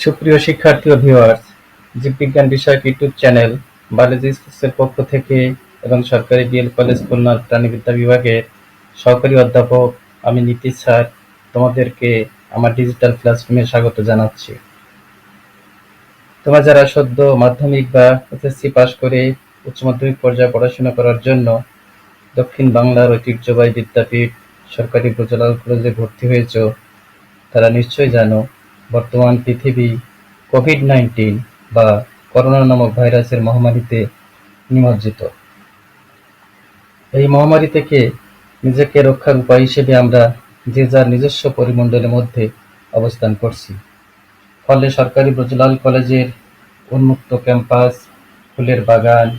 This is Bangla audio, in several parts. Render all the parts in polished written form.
সুপ্রিয় শিক্ষার্থী ও ভিউয়ার্স, জীববিজ্ঞান বিষয়ক ইউটিউব চ্যানেল বায়োলজি স্কুলসের পক্ষ থেকে এবং সরকারি ডিএল কলেজ খুলনার প্রাণিবিদ্যা বিভাগের সহকারী অধ্যাপক আমি নীতিশ স্যার তোমাদেরকে আমার ডিজিটাল ক্লাসরুমে স্বাগত জানাচ্ছি। তোমরা যারা সদ্য মাধ্যমিক বা এসএসসি পাস করে উচ্চ মাধ্যমিক পর্যায়ে পড়াশোনা করার জন্য দক্ষিণ বাংলার ঐতিহ্যবাহী বিদ্যাপীঠ সরকারি ব্রজলাল কলেজে ভর্তি হয়েছ, তারা নিশ্চয়ই জানো বর্তমান পৃথিবী কোভিড-19 বা করোনা নামক ভাইরাসের মহামারীতে নিমজ্জিত। এই মহামারী থেকে নিজেকে রক্ষার উপায় হিসেবে আমরা যে যার নিজস্ব পরিমণ্ডলের মধ্যে অবস্থান করছি। ফলে সরকারি ব্রজলাল কলেজের উন্মুক্ত ক্যাম্পাস, ফুলের বাগান,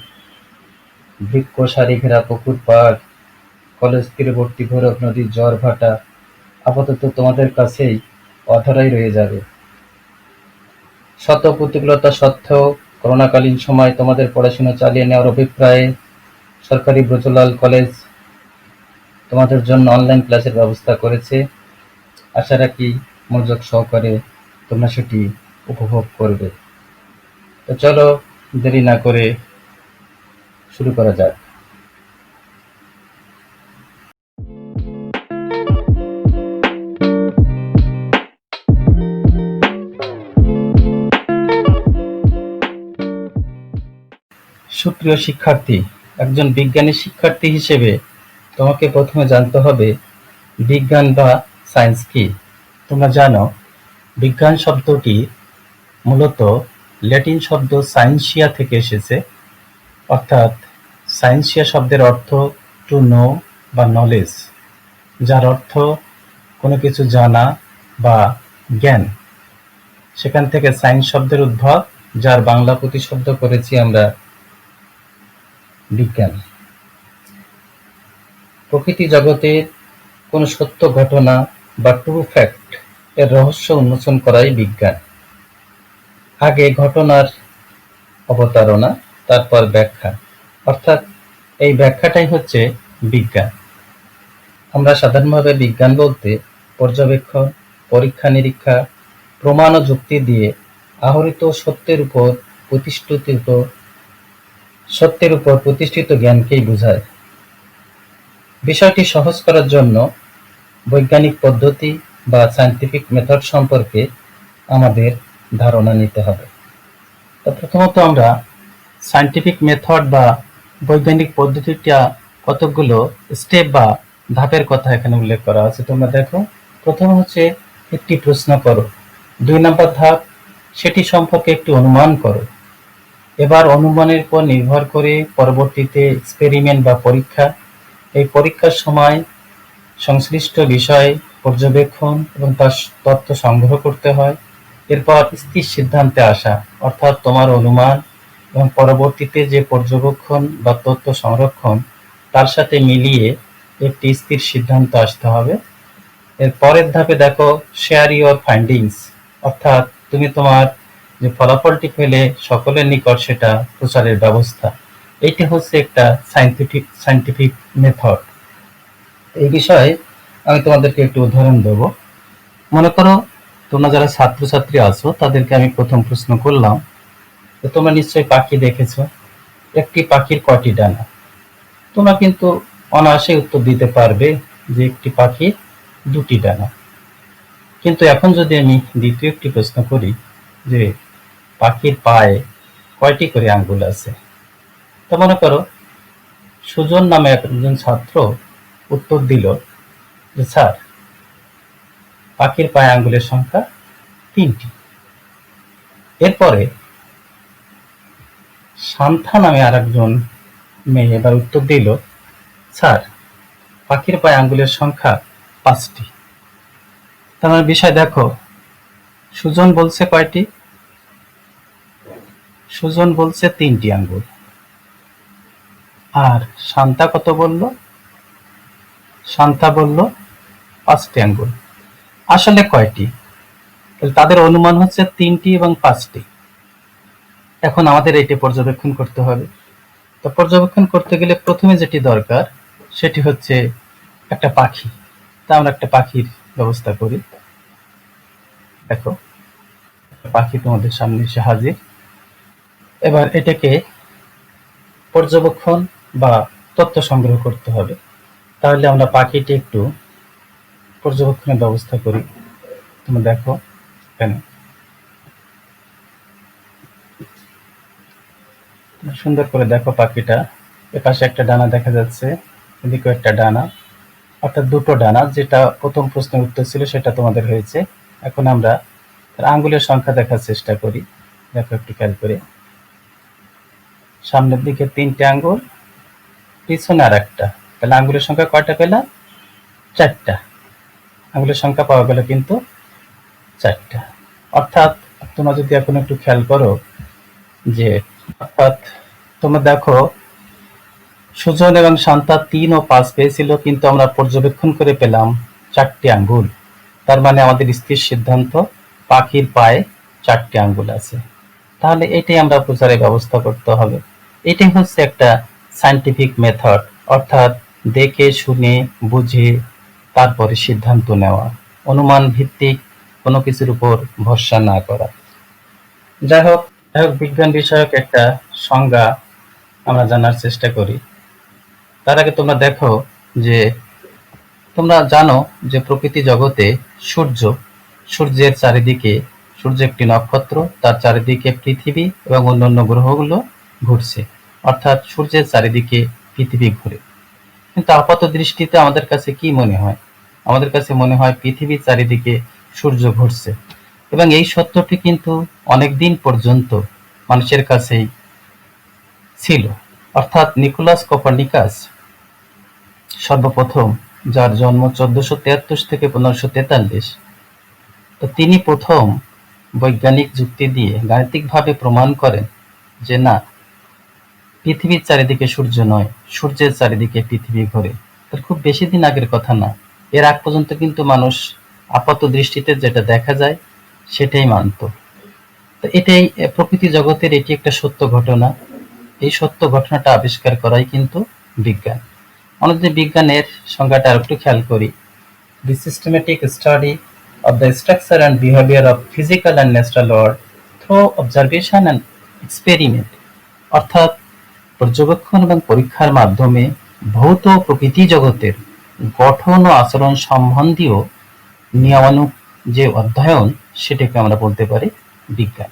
বৃক্ষ সারি ঘেরা পুকুর পাড়, কলেজ তীরবর্তী ভৈরব নদীর জোয়ার ভাটা আপাতত তোমাদের কাছেই অধরাই রয়ে যাবে। শত প্রতিকূলতা সত্ত্বেও করোনাকালীন সময় তোমাদের পড়াশোনা চালিয়ে নেওয়ার অভিপ্রায়ে সরকারি ব্রজলাল কলেজ তোমাদের জন্য অনলাইন ক্লাসের ব্যবস্থা করেছে। আশা রাখি মনোযোগ সহকারে তোমরা সেটি উপভোগ করবে। তো চলো দেরি না করে শুরু করা যাক। সুপ্রিয় শিক্ষার্থী, একজন বিজ্ঞানী শিক্ষার্থী হিসেবে তোমাকে প্রথমে জানতে হবে বিজ্ঞান বা সায়েন্স কি। তোমরা জানো বিজ্ঞান শব্দটি মূলত ল্যাটিন শব্দ সায়েন্সিয়া থেকে এসেছে, অর্থাৎ সায়েন্সিয়া শব্দের অর্থ টু নো বা নলেজ, যার অর্থ কোনো কিছু জানা বা জ্ঞান। সেখান থেকে সায়েন্স শব্দের উদ্ভব, যার বাংলা প্রতিশব্দ করেছি আমরা বিজ্ঞান। প্রকৃতি জগতের কোন সত্য ঘটনা বা ট্রু ফ্যাক্ট এর রহস্য উন্মোচন করাই বিজ্ঞান। আগে ঘটনার অবতারণা, তারপর ব্যাখ্যা, অর্থাৎ এই ব্যাখ্যাটাই হচ্ছে বিজ্ঞান। আমরা সাধারণভাবে বিজ্ঞান বলতে পর্যবেক্ষণ, পরীক্ষা নিরীক্ষা, প্রমাণ ও যুক্তি দিয়ে আহরিত সত্যের উপর প্রতিষ্ঠিত জ্ঞানকেই বোঝায়। বিষয়টি সহজ করার জন্য বৈজ্ঞানিক পদ্ধতি বা সায়েন্টিফিক মেথড সম্পর্কে আমাদের ধারণা নিতে হবে। তো প্রথমত আমরা সায়েন্টিফিক মেথড বা বৈজ্ঞানিক পদ্ধতিটা কতগুলো স্টেপ বা ধাপের কথা এখানে উল্লেখ করা আছে। তোমরা দেখো, প্রথম হচ্ছে একটি প্রশ্ন করো। 2 নম্বর ধাপ, সেটি সম্পর্কে একটি অনুমান করো। এবার অনুমানের উপর নির্ভর করে পরবর্তীতে এক্সপেরিমেন্ট বা পরীক্ষা। এই পরীক্ষার সময় সংশ্লিষ্ট বিষয় পর্যবেক্ষণ এবং তার তথ্য সংগ্রহ করতে হয়। এরপর স্থির সিদ্ধান্তে আসা, অর্থাৎ তোমার অনুমান এবং পরবর্তীতে যে পর্যবেক্ষণ বা তথ্য সংরক্ষণ তার সাথে মিলিয়ে একটি স্থির সিদ্ধান্ত আসতে হবে। এর পরের ধাপে দেখো শেয়ার ইউর ফাইন্ডিংস, অর্থাৎ তুমি তোমার যে ফলাফলটি পেলে সকলের নিকট সেটা প্রচারের ব্যবস্থা। এইটি হচ্ছে একটা সায়েন্টিফিক মেথড। এই বিষয়ে আমি তোমাদেরকে একটু উদাহরণ দেব। মনে করো তোমরা যারা ছাত্রছাত্রী আছো তাদেরকে আমি প্রথম প্রশ্ন করলাম, তো তোমরা নিশ্চয়ই পাখি দেখেছো। একটি পাখির কয়টি ডানা? তোমরা কিন্তু অনায়াসে উত্তর দিতে পারবে যে একটি পাখির 2টি ডানা। কিন্তু এখন যদি আমি দ্বিতীয় একটি প্রশ্ন করি যে পাখির পায়ে কয়টি করে আঙ্গুল আছে, তো মনে করো সুজন নামে একজন ছাত্র উত্তর দিল যে স্যার, পাখির পায়ে আঙ্গুলের সংখ্যা 3টি। এরপরে শান্তা নামে আরেকজন মেয়ে এবার উত্তর দিল, স্যার, পাখির পায়ে আঙ্গুলের সংখ্যা 5টি। তোমার বিষয় দেখো, সুজন বলছে কয়টি? সুজন বলছে 3টি আঙ্গুল। আর শান্তা কত বলল? শান্তা বলল 5টি আঙ্গুল। আসলে কয়টি? তাদের অনুমান হচ্ছে 3টি এবং 5টি। এখন আমাদের এটি পর্যবেক্ষণ করতে হবে। তো পর্যবেক্ষণ করতে গেলে প্রথমে যেটি দরকার সেটি হচ্ছে একটা পাখি। তা আমরা একটা পাখির ব্যবস্থা করি। দেখো, পাখি তোমাদের সামনে এসে হাজির। এবার এটাকে পর্যবেক্ষণ বা তথ্য সংগ্রহ করতে হবে। তাহলে আমরা পাখিটি একটু পর্যবেক্ষণের ব্যবস্থা করি। তুমি দেখো এখানে সুন্দর করে দেখো পাখিটা, এপাশে একটা ডানা দেখা যাচ্ছে, এদিকেও একটা ডানা, অর্থাৎ দুটো ডানা। যেটা প্রথম প্রশ্নের উত্তর ছিল সেটা তোমাদের হয়েছে। এখন আমরা আঙ্গুলের সংখ্যা দেখার চেষ্টা করি। দেখো একটু খেয়াল করে, সামনের দিকে 3টে আঙ্গুল, পিছনে আর একটা, তাহলে আঙ্গুলের সংখ্যা কয়টা পেলাম? 4টা। আঙ্গুলের সংখ্যা পাওয়া গেল কিন্তু 4টা। অর্থাৎ তোমরা যদি এখন একটু খেয়াল করো যে, অর্থাৎ তোমরা দেখো সুজন এবং শান্তা 3 ও 5 পেয়েছিল, কিন্তু আমরা পর্যবেক্ষণ করে পেলাম 4টি আঙ্গুল। তার মানে আমাদের স্থির সিদ্ধান্ত পাখির পায়ে 4টি আঙ্গুল আছে। তাহলে এটাই আমরা প্রচারের ব্যবস্থা করতে হবে। এটাই হচ্ছে একটা সায়েন্টিফিক মেথড, অর্থাৎ দেখে শুনে বুঝে তারপরে সিদ্ধান্ত নেওয়া, অনুমান ভিত্তিক কোনো কিছুর উপর ভরসা না করা। যাই হোক, বিজ্ঞান বিষয়ক একটা সংজ্ঞা আমরা জানার চেষ্টা করি। তার আগে তোমরা দেখো যে, তোমরা জানো যে প্রকৃতি জগতে সূর্যের চারিদিকে, সূর্য একটি নক্ষত্র, তার চারিদিকে পৃথিবী এবং অন্যান্য গ্রহগুলো ঘুরছে, অর্থাৎ সূর্যের চারিদিকে পৃথিবী ঘুরে। কিন্তু আপাত দৃষ্টিতে আমাদের কাছে কি মনে হয়? আমাদের কাছে মনে হয় পৃথিবীর চারিদিকে সূর্য ঘুরছে, এবং এই সত্যটি কিন্তু অনেকদিন পর্যন্ত মানুষের কাছেই ছিল। অর্থাৎ নিকোলাস কোপার্নিকাস সর্বপ্রথম, যার জন্ম 1473 থেকে 1543, তো তিনি প্রথম বৈজ্ঞানিক যুক্তি দিয়ে গাণিতিকভাবে প্রমাণ করেন যে না, পৃথিবীর চারিদিকে সূর্য নয়, সূর্যের চারিদিকে পৃথিবী ঘোরে। তার খুব বেশি দিন আগের কথা না। এর আগ পর্যন্ত কিন্তু মানুষ আপাত দৃষ্টিতে যেটা দেখা যায় সেটাই মানত। তো এটাই প্রকৃতি জগতের এটি একটা সত্য ঘটনা। এই সত্য ঘটনাটা আবিষ্কার করাই কিন্তু বিজ্ঞান। আমরা যদি বিজ্ঞানের সংজ্ঞাটা আরেকটু খেয়াল করি, the systematic study of the structure and behavior of physical and natural world through observation and experiment, অর্থাৎ পর্যবেক্ষণ এবং পরীক্ষার মাধ্যমে ভৌত প্রকৃতি জগতের গঠন ও আচরণ সম্বন্ধীয় নিয়মানুগ যে অধ্যয়ন, সেটাকে আমরা বলতে পারি বিজ্ঞান।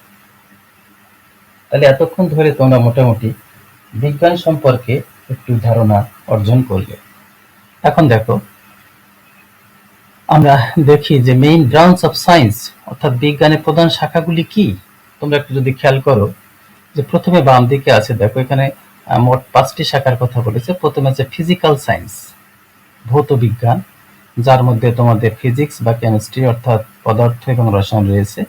তাহলে এতক্ষণ ধরে তোমরা মোটামুটি বিজ্ঞান সম্পর্কে একটু ধারণা অর্জন করলে। এখন দেখো, আমরা দেখি যে মেইন ব্রাঞ্চ অফ সায়েন্স, অর্থাৎ বিজ্ঞানের প্রধান শাখাগুলি কি। তোমরা একটু যদি খেয়াল করো যে প্রথমে বাম দিকে আছে, দেখো এখানে মোট 5টি শাখার কথা বলেছে। প্রথমে আছে ফিজিক্যাল সায়েন্স, ভৌত বিজ্ঞান, যার মধ্যে তোমাদের ফিজিক্স বা কেমিস্ট্রি অর্থাৎ পদার্থ এবং রসায়ন রয়েছে।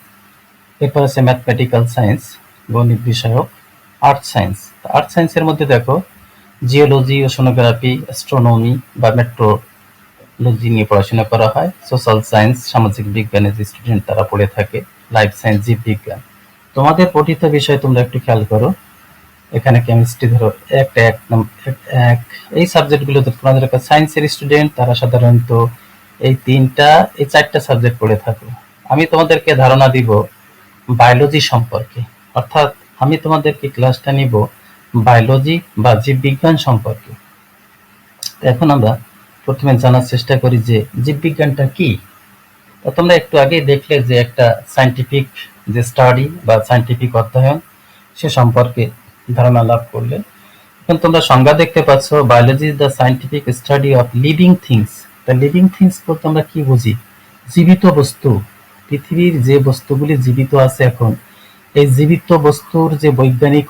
এরপর আছে ম্যাথমেটিক্যাল সায়েন্স, গণিত বিষয়ক। আর্থ সায়েন্স, আর্থ সায়েন্সের মধ্যে দেখো জিওলজি, ওশনোগ্রাফি, অ্যাস্ট্রোনমি বা মেট্রোলজি নিয়ে পড়াশোনা করা হয়। সোশ্যাল সায়েন্স, সামাজিক বিজ্ঞানের যে স্টুডেন্ট তারা পড়ে থাকে। লাইফ সায়েন্স, জীববিজ্ঞান। তোমাদের পঠিত বিষয় তোমরা একটু খেয়াল করো, এখানে কেমিস্ট্রি ধরো এক, এই সাবজেক্টগুলো তোমাদের কাছে সায়েন্সের স্টুডেন্ট তারা সাধারণত এই 4টা সাবজেক্ট পড়ে থাকো। আমি তোমাদেরকে ধারণা দিব বায়োলজি সম্পর্কে, অর্থাৎ আমি তোমাদেরকে ক্লাসটা নিব বায়োলজি বা জীববিজ্ঞান সম্পর্কে। এখন আমরা প্রথমে জানার চেষ্টা করি যে জীববিজ্ঞানটা কি। তো তোমরা একটু আগেই দেখলে যে একটা সায়েন্টিফিক যে স্টাডি বা সায়েন্টিফিক অধ্যয়ন, সে সম্পর্কে ধারণা লাভ করলে। এখন তোমরা সংজ্ঞা দেখতে পাচ্ছ, biology is the scientific study of living things. তা লিভিং থিংস বলতে আমরা কি বুঝি? জীবিত বস্তু। পৃথিবীর যে বস্তুগুলি জীবিত আছে এখন, এই জীবিত বস্তুর যে বৈজ্ঞানিক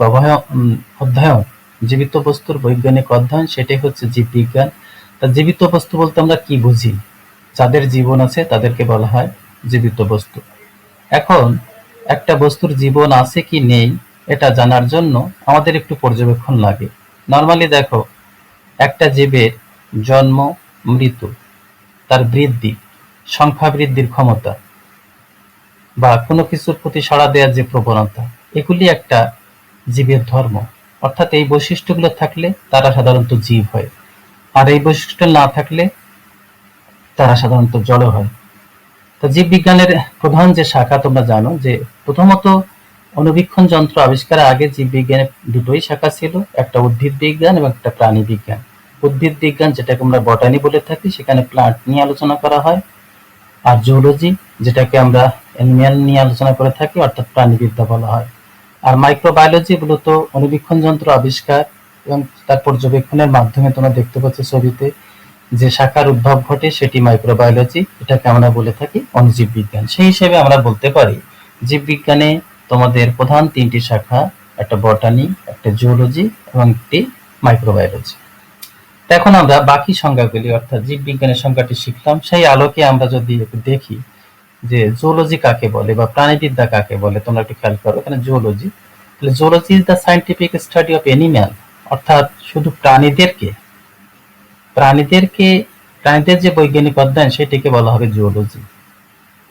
অধ্যয়ন, জীবিত বস্তুর বৈজ্ঞানিক অধ্যয়ন, সেটাই হচ্ছে জীববিজ্ঞান। তা জীবিত বস্তু বলতে আমরা কি বুঝি? যাদের জীবন আছে তাদেরকে বলা হয় জীবিত বস্তু। এখন একটা বস্তুর জীবন আছে কি নেই এটা জানার জন্য আমাদের একটু পর্যবেক্ষণ লাগে। নর্মালি দেখো, একটা জীবের জন্ম, মৃত্যু, তার বৃদ্ধি, সংখ্যা বৃদ্ধির ক্ষমতা বা কোনো কিছুর প্রতি সাড়া দেওয়ার যে প্রবণতা, এগুলি একটা জীবের ধর্ম। অর্থাৎ এই বৈশিষ্ট্যগুলো থাকলে তারা সাধারণত জীব হয়, আর এই বৈশিষ্ট্য না থাকলে তারা সাধারণত জড় হয়। তো জীববিজ্ঞানের প্রধান যে শাখা তোমরা জানো যে প্রথমত অণুবীক্ষণ যন্ত্র আবিষ্কারের আগে জীববিজ্ঞানের দুটোই শাখা ছিল, একটা উদ্ভিদ বিজ্ঞান এবং একটা প্রাণী বিজ্ঞান। উদ্ভিদ বিজ্ঞান যেটাকে আমরা বটানি বলে থাকি, সেখানে প্লান্ট নিয়ে আলোচনা করা হয়, আর জুলজি যেটাকে আমরা অ্যানিম্যাল নিয়ে আলোচনা করে থাকি, অর্থাৎ প্রাণীবিদ্যা বলা হয়। আর মাইক্রোবায়োলজি মূলত অণুবীক্ষণ যন্ত্র আবিষ্কার এবং তার পর্যবেক্ষণের মাধ্যমে তোমরা দেখতে পাচ্ছ ছবিতে যে শাখার উদ্ভব ঘটে সেটি মাইক্রোবায়োলজি, এটাকে আমরা বলে থাকি অণুজীব বিজ্ঞান। সেই হিসেবে আমরা বলতে পারি জীববিজ্ঞানে তোমাদের প্রধান তিনটি শাখা, একটা বটানি, একটা জুলজি এবং একটি মাইক্রোবায়োলজি। এখন আমরা বাকি সংজ্ঞাগুলি অর্থাৎ জীববিজ্ঞানের সংজ্ঞাটি শিখলাম, সেই আলোকে আমরা যদি একটু দেখি যে জুলজি কাকে বলে বা প্রাণীবিদ্যা কাকে বলে। তোমরা একটু খেয়াল করো, এখানে জুলজি, তাহলে zoology is the scientific study of animal, অর্থাৎ শুধু প্রাণীদের যে বৈজ্ঞানিক অধ্যয়ন সেটিকে বলা হবে জুলজি।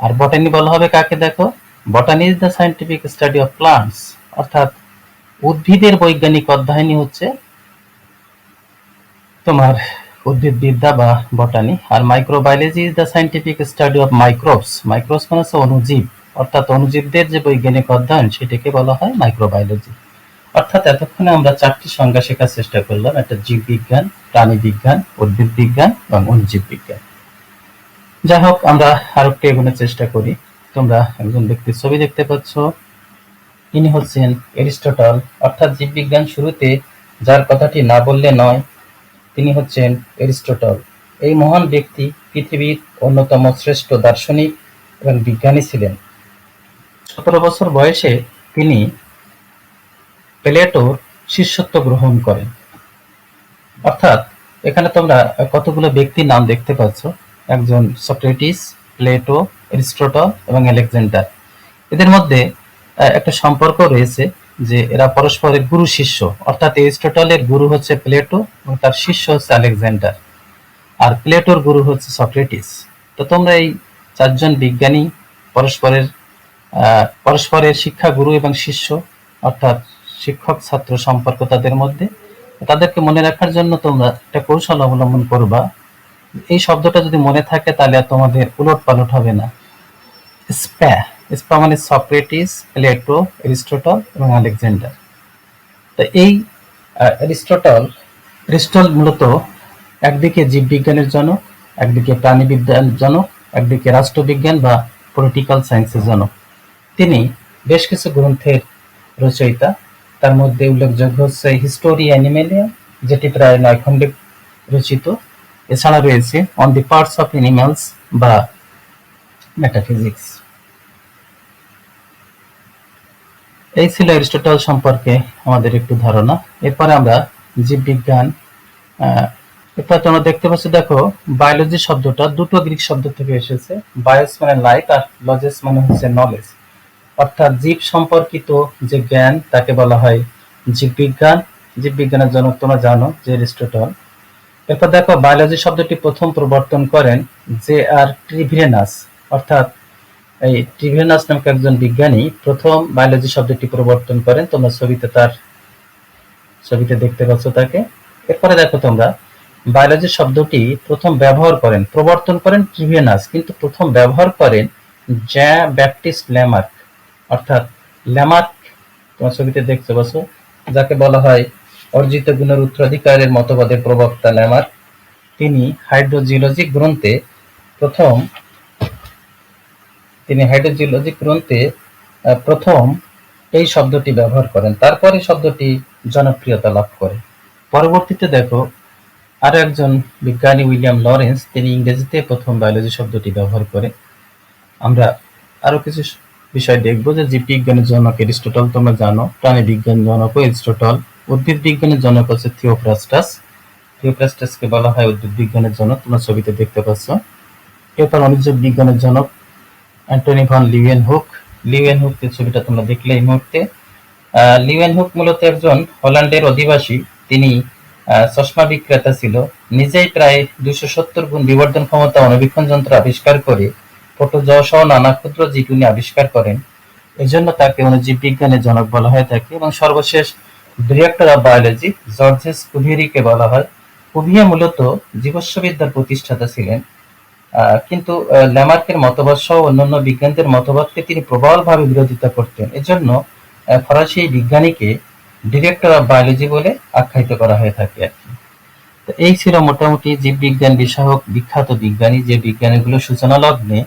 আর বটানি বলা হবে কাকে, দেখো, botany is the scientific study of plants, অর্থাৎ উদ্ভিদের বৈজ্ঞানিক অধ্যয়নই হচ্ছে তোমার উদ্ভিদবিদ্যা বা বটানি। আর microbiology is the scientific study of microbes, microbes মানে হচ্ছে অণুজীব, অর্থাৎ অণুজীবদের যে বৈজ্ঞানিক অধ্যয়ন সেটিকে বলা হয় মাইক্রোবায়োলজি। অর্থাৎ এতক্ষণে আমরা চারটি সংজ্ঞা শেখার চেষ্টা করলাম, একটা জীববিজ্ঞান, প্রাণী বিজ্ঞান, উদ্ভিদ বিজ্ঞান এবং অণুজীব বিজ্ঞান। যাই হোক, আমরা আরো একটু এগোনোর চেষ্টা করি। তোমরা একজন ব্যক্তির ছবি দেখতে পাচ্ছ, ইনি হচ্ছেন এরিস্টটল, অর্থাৎ জীববিজ্ঞান শুরুতে যার কথাটি না বললে নয় তিনি হচ্ছেন এরিস্টটল। এই মহান ব্যক্তি পৃথিবীর অন্যতম শ্রেষ্ঠ দার্শনিক এবং বিজ্ঞানী ছিলেন। 17 বছর বয়সে তিনি প্লেটোর শিষ্যত্ব গ্রহণ করেন। অর্থাৎ এখানে তোমরা কতগুলো ব্যক্তির নাম দেখতে পাচ্ছ, একজন সক্রেটিস, প্লেটো, এরিস্টটল এবং আলেকজান্ডার। এদের মধ্যে একটা সম্পর্ক রয়েছে যে এরা পরস্পরের গুরু শিষ্য, অর্থাৎ এরিস্টটলের গুরু হচ্ছে প্লেটো এবং তার শিষ্য হচ্ছে আলেকজান্ডার, আর প্লেটোর গুরু হচ্ছে সক্রেটিস। তো তোমরা এই চারজন বিজ্ঞানী পরস্পরের শিক্ষা গুরু এবং শিষ্য, অর্থাৎ শিক্ষক ছাত্র সম্পর্ক তাদের মধ্যে। তাদেরকে মনে রাখার জন্য তোমরা একটা কৌশল অবলম্বন করবা। এই শব্দটা যদি মনে থাকে তাহলে আর তোমাদের উলট পালট হবে না। স্পা মানে সক্রেটিস, প্লেটো, এরিস্টটল এবং আলেকজান্ডার। তো এই এরিস্টটল মূলত একদিকে জীববিজ্ঞানের জনক, একদিকে প্রাণীবিজ্ঞানের জনক, একদিকে রাষ্ট্রবিজ্ঞান বা পলিটিক্যাল সায়েন্সের জনক। তিনি বেশ কিছু গ্রন্থের রচয়িতা, তার মধ্যে উল্লেখযোগ্য হচ্ছে হিস্টোরি অ্যানিমেলিয়া, যেটি প্রায় 9 খণ্ডে রচিত। এছাড়া রয়েছে on the parts of animals বা মেটাফিজিক্স। এই ছিল এরিস্টটল সম্পর্কে আমাদের একটু ধারণা। এরপরে আমরা জীববিজ্ঞান, এরপর তোমরা দেখতে পাচ্ছ, দেখো বায়োলজি শব্দটা দুটো গ্রিক শব্দ থেকে এসেছে। বায়োস মানে লাইফ আর লজেস মানে হচ্ছে নলেজ, অর্থাৎ জীব সম্পর্কিত যে জ্ঞান তাকে বলা হয় জীববিজ্ঞান। জীববিজ্ঞানের জনক তোমরা জানো যে এরিস্টটল। এরপর দেখো বায়োলজি শব্দটি প্রথম প্রবর্তন করেন J.R. ট্রিভিরেনাস, অর্থাৎ এই ট্রিভিরেনাস নামক একজন বিজ্ঞানী প্রথম বায়োলজি শব্দটি প্রবর্তন করেন। তোমরা ছবিতে দেখতে পাচ্ছ তাকে। এরপরে দেখো তোমরা বায়োলজি শব্দটি প্রথম প্রবর্তন করেন ট্রিভিরেনাস, কিন্তু প্রথম ব্যবহার করেন জ্যাঁ ব্যাপটিস্ট ল্যামার্ক, অর্থাৎ ল্যামার্ক তোমার ছবিতে দেখতে পাচ্ছ, যাকে বলা হয় অর্জিত গুণের উত্তরাধিকারের মতবাদের প্রবক্তা ল্যামার্ক। তিনি হাইড্রোজিওলজিক গ্রন্থে প্রথম এই শব্দটি ব্যবহার করেন। তারপরে শব্দটি জনপ্রিয়তা লাভ করে। পরবর্তীতে দেখো আরো একজন বিজ্ঞানী উইলিয়াম লরেন্স, তিনি ইংরেজিতে প্রথম বায়োলজি শব্দটি ব্যবহার করে। আমরা আরো কিছু বিষয় দেখবো যে জীববিজ্ঞানের জনক এরিস্টটল তোমরা জানো, প্রাণী বিজ্ঞান জনক এরিস্টটল, উদ্ভিদ বিজ্ঞানের জনক হচ্ছে থিওফ্রাস্টাসকে বলা হয় উদ্ভিদ বিজ্ঞানের জনক, তোমরা ছবিতে দেখতে পাচ্ছ। এরপর অণুজীব বিজ্ঞানের জনক অ্যান্টনি ভন লিউয়েনহুক এর ছবিটা তোমরা দেখলে এই মুহূর্তে। লিউয়েনহুক মূলত একজন হল্যান্ডের অধিবাসী। তিনি চশমা বিক্রেতা ছিল। নিজেই প্রায় 270 গুণ বিবর্ধন ক্ষমতা অণুবীক্ষণ যন্ত্র আবিষ্কার করে প্রোটোজোয়া সহ নানা ক্ষুদ্র জীব উনি আবিষ্কার করেন। এজন্য তাকে অণুজীব বিজ্ঞানের জনক বলা হয়ে থাকে। এবং সর্বশেষ ডিরেক্টর অফ বায়োলজি জর্জেস কুভিয়েরিকে বলা হয়। কুভিয়ে মূলত জীবস্ববিদ্যার প্রতিষ্ঠাতা ছিলেন। কিন্তু ল্যামার্কের মতবাদ সহ অন্যান্য বিজ্ঞানীদের মতবাদকে তিনি প্রবলভাবে বিরোধিতা করতেন। এজন্য ফরাসি এই বিজ্ঞানীকে ডিরেক্টর অফ বায়োলজি বলে আখ্যায়িত করা হয়ে থাকে আর কি। তো এই ছিল মোটামুটি জীববিজ্ঞান বিষয়ক বিখ্যাত বিজ্ঞানী, যে বিজ্ঞানীগুলো সূচনা লগ্নে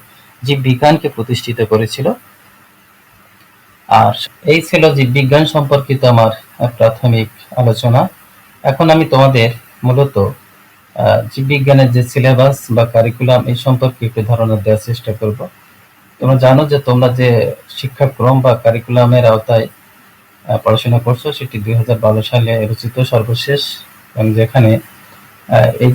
জীববিজ্ঞানকে প্রতিষ্ঠিত করেছিল। আর এই ছিল জীববিজ্ঞান সম্পর্কিত আমার প্রাথমিক আলোচনা। এখন আমি তোমাদের মূলত জীববিজ্ঞানের যে সিলেবাস বা কারিকুলাম এই সম্পর্কে একটু ধারণা দেওয়ার চেষ্টা করব। তোমরা জানো যে তোমরা যে শিক্ষাক্রম বা কারিকুলামের আওতায় পড়াশোনা করছো সেটি 2012 সালে রচিত সর্বশেষ, এবং যেখানে এই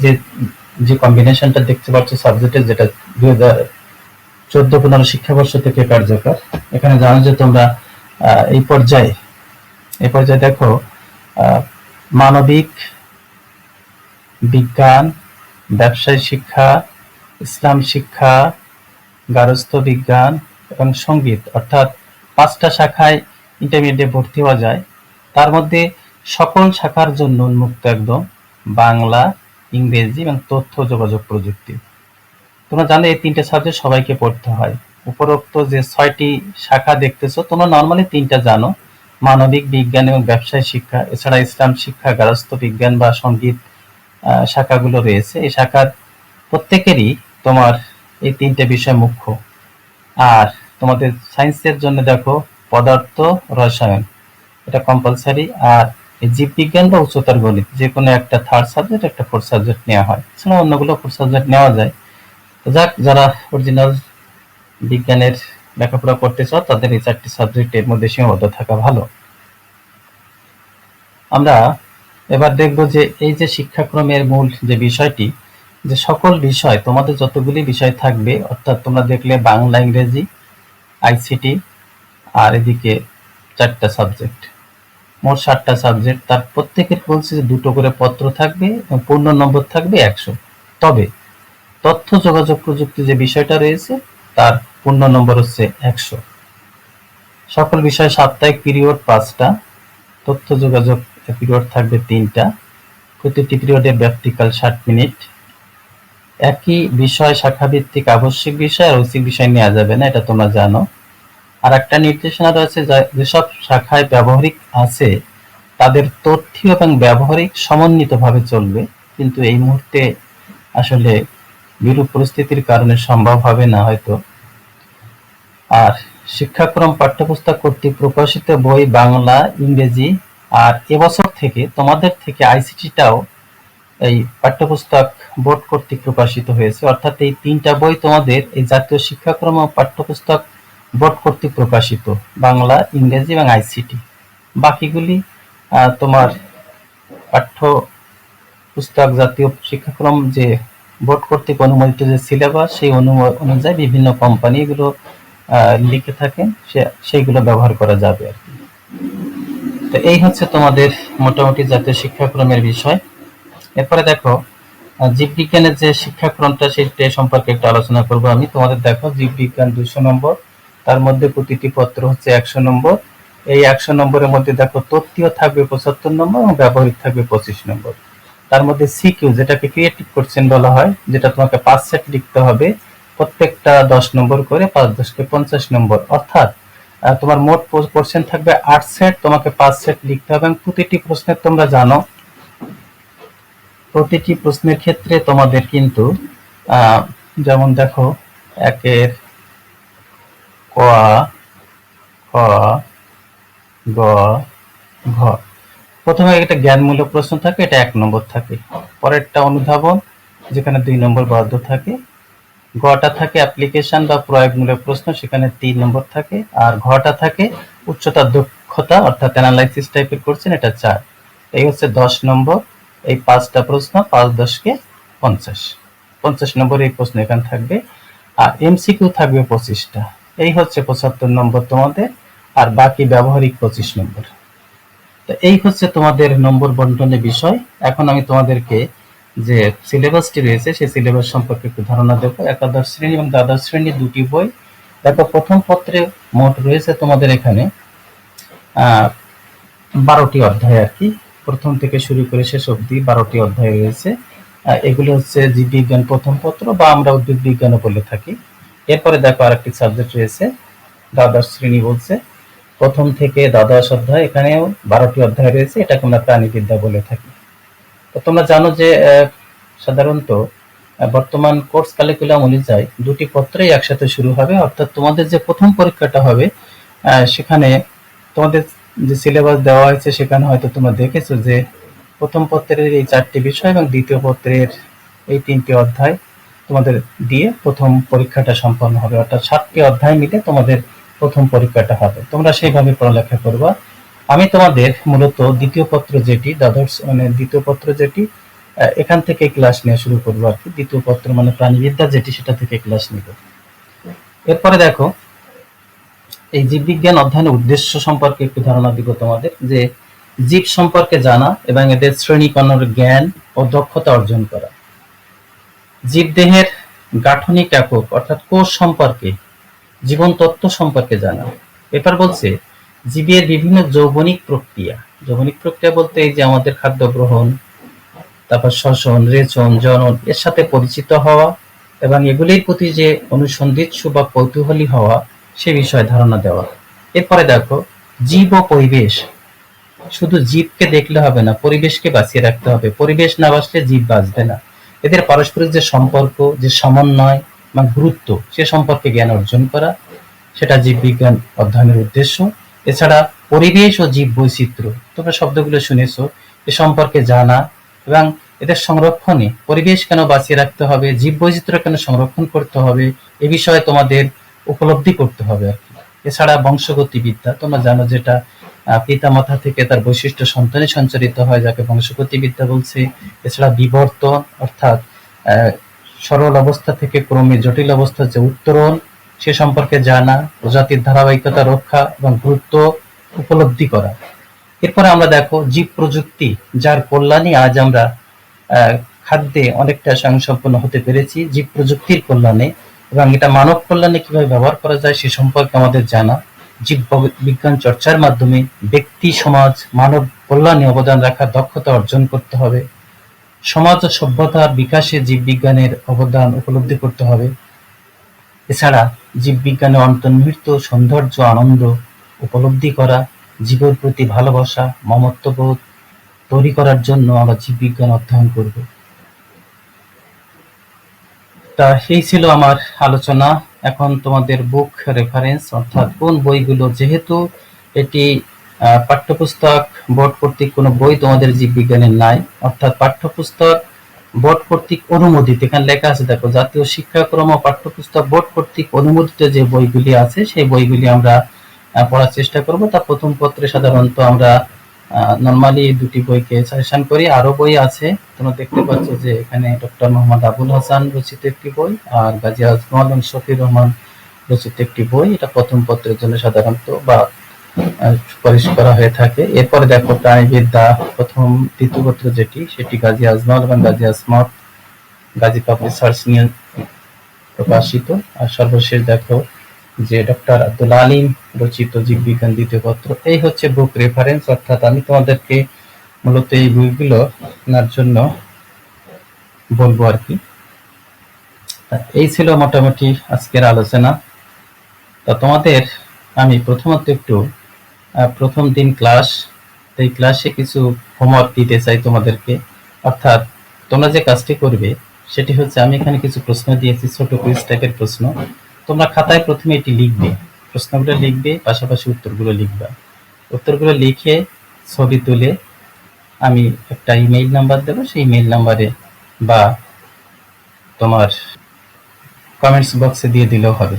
যে কম্বিনেশনটা দেখতে পাচ্ছ সাবজেক্টের, যেটা 2014-15 শিক্ষাবর্ষ থেকে কার্যকর। এখানে জানো যে তোমরা এই পর্যায়ে দেখো মানবিক বিজ্ঞান, ব্যবসায় শিক্ষা, ইসলাম শিক্ষা, গার্হস্থ্য বিজ্ঞান এবং সঙ্গীত, অর্থাৎ 5টা শাখায় ইন্টারমিডিয়েটে ভর্তি হওয়া যায়। তার মধ্যে সকল শাখার জন্য উন্মুক্ত একদম বাংলা, ইংরেজি এবং তথ্য যোগাযোগ প্রযুক্তি। তোমরা জানো এই 3টে সাবজেক্ট সবাইকে পড়তে হয়। উপরোক্ত যে 6টি শাখা দেখতেছো তোমরা নর্মালি 3টা জানো, মানবিক বিজ্ঞান এবং ব্যবসায় শিক্ষা। এছাড়া ইসলাম শিক্ষা, গার্হস্থ্য বিজ্ঞান বা সঙ্গীত শাখাগুলো রয়েছে। এই শাখার প্রত্যেকেরই তোমার এই 3টে বিষয় মুখ্য। আর তোমাদের সায়েন্সের জন্য দেখো পদার্থ, রসায়ন, এটা কম্পালসারি। আর এই জীববিজ্ঞান বা উচ্চতর গণিত যে কোনো একটা 3rd সাবজেক্ট, একটা 4th সাবজেক্ট নেওয়া হয়। এছাড়া অন্যগুলো 4th সাবজেক্ট নেওয়া যায়। তো যাক, যারা অরিজিনাল বিজ্ঞানের লেখাপড়া করতে চাও তাদের এই 4টি সাবজেক্টের মধ্যে সীমাবদ্ধ থাকা ভালো। আমরা এবার দেখব যে এই যে শিক্ষাক্রমের মূল যে বিষয়টি, যে সকল বিষয় তোমাদের যতগুলি বিষয় থাকবে, অর্থাৎ তোমরা দেখলে বাংলা, ইংরেজি, আইসিটি, আর এদিকে 4টা সাবজেক্ট, মোট 7টা সাবজেক্ট। তার প্রত্যেকের বলছে যে 2টো করে পত্র থাকবে এবং পূর্ণ নম্বর থাকবে 100। তবে তথ্য যোগাযোগ প্রযুক্তি যে বিষয়টা রয়েছে তার পূর্ণ নম্বর হচ্ছে 100। সকল বিষয় সাপ্তাহিক পিরিয়ড 5টা, তথ্য যোগাযোগ পিরিয়ড থাকবে 3টা, প্রতিটি পিরিয়ডে ব্যক্তিকাল 60 মিনিট। একই বিষয় শাখাভিত্তিক আবশ্যিক বিষয় আর ঐচ্ছিক বিষয় নেওয়া যাবে না, এটা তোমরা জানো। আর একটা নির্দেশনা রয়েছে যেসব শাখায় ব্যবহারিক আছে তাদের তথ্য এবং ব্যবহারিক সমন্বিতভাবে চলবে, কিন্তু এই মুহূর্তে আসলে বিরূপ পরিস্থিতির কারণে সম্ভব হবে না হয়তো। আর শিক্ষাক্রম পাঠ্যপুস্তক কর্তৃক প্রকাশিত বই বাংলা, ইংরেজি, আর এবছর থেকে তোমাদের থেকে আইসিটিটাও এই পাঠ্যপুস্তক বোর্ড কর্তৃক প্রকাশিত হয়েছে। অর্থাৎ এই 3টা বই তোমাদের এই জাতীয় শিক্ষাক্রম ও পাঠ্যপুস্তক বোর্ড কর্তৃক প্রকাশিত, বাংলা, ইংরেজি এবং আইসিটি। বাকিগুলি তোমার পাঠ্যপুস্তক জাতীয় শিক্ষাক্রম যে বোর্ড কর্তৃক অনুমোদিত যে সিলেবাস, সেই অনুযায়ী বিভিন্ন কোম্পানি এগুলো লিখে থাকেন, সেইগুলো ব্যবহার করা যাবে আর কি। তো এই হচ্ছে তোমাদের মোটামুটি জাতীয় শিক্ষাক্রমের বিষয়। এরপরে দেখো জীববিজ্ঞানের যে শিক্ষাক্রমটা সেটা সম্পর্কে একটু আলোচনা করব আমি। তোমাদের দেখো জীববিজ্ঞান 200 নম্বর, তার মধ্যে প্রতিটি পত্র হচ্ছে 100 নম্বর। এই 100 নম্বরের মধ্যে দেখো তথ্যীয় থাকবে 75 নম্বর এবং ব্যবহারিক থাকবে 25 নম্বর। তার মধ্যে সিকিউ, যেটাকে ক্রিয়েটিভ কোশ্চেন বলা হয়, যেটা তোমাকে 5 সেট লিখতে হবে, প্রত্যেকটা 10 নম্বর করে, 5×10 = 50 নম্বর। অর্থাৎ তোমার মোট কোশ্চেন থাকবে 8 সেট, তোমাকে 5 সেট লিখতে হবে। এবং প্রতিটি প্রশ্নের তোমরা জানো প্রতিটি প্রশ্নের ক্ষেত্রে তোমাদের কিন্তু যেমন দেখো 1-এর ক, খ, গ, ঘ, প্রথমে একটা জ্ঞানমূলক প্রশ্ন থাকে, এটা 1 নম্বর থাকে। পরেরটা অনুধাবন, যেখানে 2 নম্বর বরাদ্দ থাকে। গটা থাকে অ্যাপ্লিকেশন বা প্রয়োগমূলক প্রশ্ন, সেখানে 3 নম্বর থাকে। আর ঘটা থাকে উচ্চতার দক্ষতা অর্থাৎ অ্যানালাইসিস টাইপের কোশ্চেন, এটা 4। এই হচ্ছে 10 নম্বর। এই 5টা প্রশ্ন 5×10 = 50 নম্বর এই প্রশ্ন এখানে থাকবে। আর এমসিকিউ থাকবে 25টা, এই হচ্ছে 75 নম্বর তোমাদের। আর বাকি ব্যবহারিক 25 নম্বর। তো এই হচ্ছে তোমাদের নম্বর বন্টনের বিষয়। এখন আমি তোমাদেরকে যে সিলেবাসটি রয়েছে সেই সিলেবাস সম্পর্কে একটু ধারণা দেবো। একাদশ শ্রেণী এবং দ্বাদশ শ্রেণীর 2টি বই। দেখো প্রথম পত্রে মোট রয়েছে তোমাদের এখানে 12টি অধ্যায় আর কি, প্রথম থেকে শুরু করে শেষ অবধি 12টি অধ্যায় রয়েছে। এগুলো হচ্ছে জীববিজ্ঞান প্রথম পত্র বা আমরা উদ্ভিদ বিজ্ঞানও বলে থাকি। এরপরে দেখো আরেকটি সাবজেক্ট রয়েছে, দ্বাদশ শ্রেণী বলছে, প্রথম থেকে দ্বাদশ অধ্যায়, এখানেও 12টি অধ্যায় রয়েছে, এটাকে আমরা প্রাণীবিদ্যা বলে থাকি। তো তোমরা জানো যে সাধারণত বর্তমান কোর্স কারিকুলাম অনুযায়ী দুটি পত্রই একসাথে শুরু হবে, অর্থাৎ তোমাদের যে প্রথম পরীক্ষাটা হবে সেখানে তোমাদের যে সিলেবাস দেওয়া হয়েছে সেখানে হয়তো তোমরা দেখেছো যে প্রথম পত্রের এই 4টি বিষয় এবং দ্বিতীয় পত্রের এই 3টি অধ্যায় তোমাদের দিয়ে প্রথম পরীক্ষাটা সম্পন্ন হবে, অর্থাৎ 7টি অধ্যায় মিলে তোমাদের প্রথম পরীক্ষাটা হবে। তোমরা সেইভাবে পড়ালেখা করবা। আমি তোমাদের মূলত দ্বিতীয় পত্র যেটি দ্বাদশ মানে দ্বিতীয় পত্র যেটি এখান থেকে ক্লাস নেওয়া শুরু করবো আর কি। দ্বিতীয় পত্র মানে প্রাণীবিদ্যা যেটি, সেটা থেকে ক্লাস নিব। এরপরে দেখো এই জীববিজ্ঞান অধ্যয়নের উদ্দেশ্য সম্পর্কে একটু ধারণা দিব তোমাদের, যে জীব সম্পর্কে জানা এবং এদের শ্রেণীকরণের জ্ঞান ও দক্ষতা অর্জন করা, জীবদেহের গাঠনিক একক অর্থাৎ কোষ সম্পর্কে, জীবন তত্ত্ব সম্পর্কে জানা। এরপর বলছে জীবের বিভিন্ন যৌবনিক প্রক্রিয়া, যৌবনিক প্রক্রিয়া বলতে এই যে আমাদের খাদ্য গ্রহণ, তারপর শ্বসন, রেচন, জনন, এর সাথে পরিচিত হওয়া এবং এগুলির প্রতি যে অনুসন্ধিৎসু বা কৌতূহলী হওয়া সে বিষয়ে ধারণা দেওয়া। এরপরে দেখো জীব ও পরিবেশ, শুধু জীবকে দেখলে হবে না, পরিবেশকে বাঁচিয়ে রাখতে হবে, পরিবেশ না বাঁচলে জীব বাঁচবে না। এদের পারস্পরিক যে সম্পর্ক, যে সমন্বয় বা গুরুত্ব, সে সম্পর্কে জ্ঞান অর্জন করা, সেটা জীববিজ্ঞান অধ্যয়নের উদ্দেশ্য। এছাড়া পরিবেশ ও জীব বৈচিত্র্য, তোমরা শব্দগুলো শুনেছো, এ সম্পর্কে জানা এবং এদের সংরক্ষণে পরিবেশ কেন বাঁচিয়ে রাখতে হবে, জীব বৈচিত্র্য কেন সংরক্ষণ করতে হবে, এ বিষয়ে তোমাদের উপলব্ধি করতে হবে আর কি। এছাড়া বংশগতিবিদ্যা, তোমরা জানো যেটা পিতা মাতা থেকে তার বৈশিষ্ট্য সন্তানে সঞ্চারিত হয়, যাকে বংশগতিবিদ্যা বলছে। এছাড়া বিবর্তন অর্থাৎ সরল অবস্থা থেকে ক্রমে জটিল অবস্থার যে উত্তরণ, সে সম্পর্কে জানা, প্রজাতির ধারাবাহিকতা রক্ষা এবং গুরুত্ব উপলব্ধি করা। এরপরে আমরা দেখো জীব প্রযুক্তি, যার কল্যাণে আজ আমরা খাদ্যে অনেকটা স্বয়ংসম্পূর্ণ হতে পেরেছি, জীব প্রযুক্তির কল্যাণে, এবং এটা মানব কল্যাণে কিভাবে ব্যবহার করা যায় সে সম্পর্কে আমাদের জানা। জীব বিজ্ঞান চর্চার মাধ্যমে ব্যক্তি, সমাজ, মানব কল্যাণে অবদান রাখার দক্ষতা অর্জন করতে হবে। সমাজ ও সভ্যতার বিকাশে জীববিজ্ঞানের অবদান উপলব্ধি করতে হবে। এছাড়া জীববিজ্ঞানে অন্তর্নিহিত সৌন্দর্য, আনন্দ উপলব্ধি করা, জীবের প্রতি ভালোবাসা, মমত্ববোধ তৈরি করার জন্য আমরা জীববিজ্ঞান অধ্যয়ন করব। তা এই ছিল আমার আলোচনা। এখন তোমাদের বুক রেফারেন্স অর্থাৎ কোন বইগুলো, যেহেতু এটি পাঠ্যপুস্তক বোর্ড কর্তৃক কোনো বই তোমাদের জীববিজ্ঞানের নাই, অর্থাৎ পাঠ্যপুস্তক বোর্ড কর্তৃক অনুমোদিত, এখানে লেখা আছে দেখো, জাতীয় শিক্ষাক্রম ও পাঠ্যপুস্তক বোর্ড কর্তৃক অনুমোদিত যে বইগুলি আছে সেই বইগুলি আমরা পড়ার চেষ্টা করব। তা প্রথম পত্রে সাধারণত আমরা নরমালি দুটি বইকে সাজেশন করি, আরো বই আছে, তোমরা দেখতে পাচ্ছ যে এখানে ডক্টর মোহাম্মদ আবুল হাসান রচিত একটি বই আর গাজী আজমল এবং শফির রহমান রচিত একটি বই, এটা প্রথম পত্রের জন্য সাধারণত বা সুপারিশ করা হয়ে থাকে। এরপরে দেখো প্রাণীবিদ্যা প্রথম দ্বিতীয় পত্র যেটি, সেটি গাজী আজমল এবং গাজী আসমত গাজী পাবলিশার্স নিয়ে প্রকাশিত। আর সর্বশেষ দেখো যে ডক্টর আব্দুল আলিম রচিত জীববিজ্ঞান দ্বিতীয় পত্র। এই হচ্ছে বুক রেফারেন্স, অর্থাৎ আমি তোমাদেরকে মূলত এই বইগুলো আপনার জন্য বলবো আর কি। এই ছিল মোটামুটি আজকের আলোচনা। তা তোমাদের আমি প্রথমত একটু প্রথম দিন ক্লাস, এই ক্লাসে কিছু হোমওয়ার্ক দিতে চাই তোমাদেরকে। অর্থাৎ তোমরা যে কাজটি করবে সেটি হচ্ছে, আমি এখানে কিছু প্রশ্ন দিয়েছি, ছোট কুইজ টাইপের প্রশ্ন। তোমরা খাতায় প্রথমে এটি লিখবে, প্রশ্নগুলো লিখবে, পাশাপাশি উত্তরগুলো লিখবা। উত্তরগুলো লিখে ছবি তুলে আমি একটা ইমেইল নাম্বার দেবো, সেই ইমেইল নাম্বারে বা তোমার কমেন্টস বক্সে দিয়ে দিলেও হবে,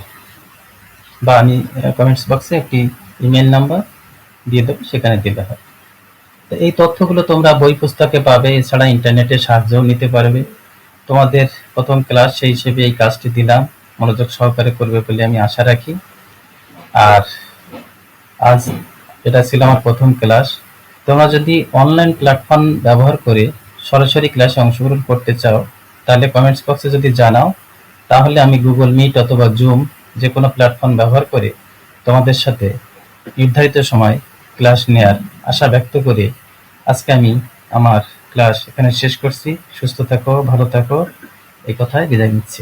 বা আমি কমেন্টস বক্সে একটি ইমেইল নাম্বার দিয়ে দেবো, সেখানে দিলে হবে। তো এই তথ্যগুলো তোমরা বই পুস্তকে পাবে, এছাড়া ইন্টারনেটের সাহায্যও নিতে পারবে। তোমাদের প্রথম ক্লাস সেই হিসেবে এই কাজটি দিলাম, মনোযোগ সহকারে করবে বলে আমি আশা রাখি। আর আজ এটা ছিল আমার প্রথম ক্লাস। তোমরা যদি অনলাইন প্ল্যাটফর্ম ব্যবহার করে সরাসরি ক্লাসে অংশগ্রহণ করতে চাও, তাহলে কমেন্টস বক্সে যদি জানাও, তাহলে আমি গুগল মিট অথবা জুম যে কোনো প্ল্যাটফর্ম ব্যবহার করে তোমাদের সাথে নির্ধারিত সময় ক্লাস নেয়ার আশা ব্যক্ত করে আজকে আমি আমার ক্লাস এখানে শেষ করছি। সুস্থ থাকো, ভালো থাকো, এই কথায় বিদায় নিচ্ছি।